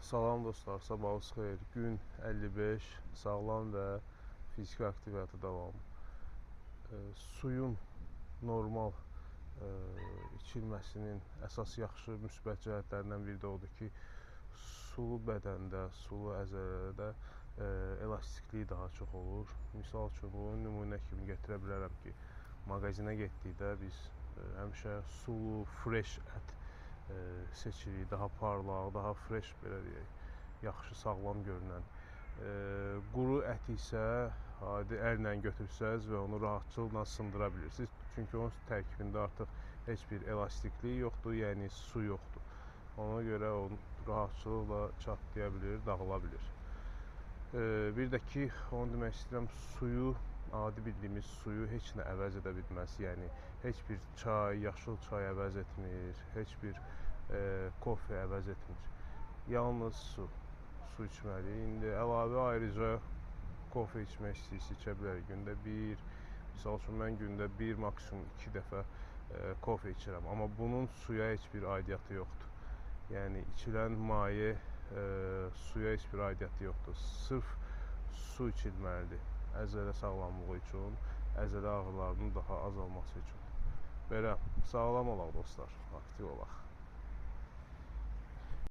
Salam dostlar, sabahınız xeyir. Gün 55, sağlam və fiziki aktivitet davam. Suyun normal içilməsinin əsas yaxşı müsbət cəhətlərindən biri də odur ki, sulu bədəndə, sulu əzələlərdə elastikliyi daha çox olur. Misal üçün, bunu nümunə kimi gətirə bilərəm ki, mağazinə getdikdə biz həmişə sulu, fresh ət seçirik, daha parlaq, daha fresh, belə deyək, yaxşı, sağlam görünən. Quru ət isə adi əllə götürsəz və onu rahatçılıqla sındıra bilirsiniz. Çünki onun tərkibində artıq heç bir elastiklik yoxdur, yəni su yoxdur. Ona görə o rahatçılıqla çatlaya bilir, dağıla bilir. Bir də ki, onu demək istəyirəm, suyu, adi bildiyimiz suyu heç nə əvəz edə bilməz. Yəni, heç bir çay, yaşıl çay əvəz etmir, heç bir kofe əvəz etmir. Yalnız su içməliyik. İndi əlavə ayrıca kofe içmək istəyirsə içə bilərik. Gündə bir, misal üçün, mən gündə bir, maksimum 2 dəfə kofe içirəm. Amma bunun suya heç bir aidiyyatı yoxdur. Yəni, içilən maye suya heç bir aidiyyatı yoxdur. Sırf su içilməlidir əzələ sağlamlığı üçün, əzələ ağrılarının daha azalması üçün. Belə, sağlam olaq dostlar, aktiv olaq.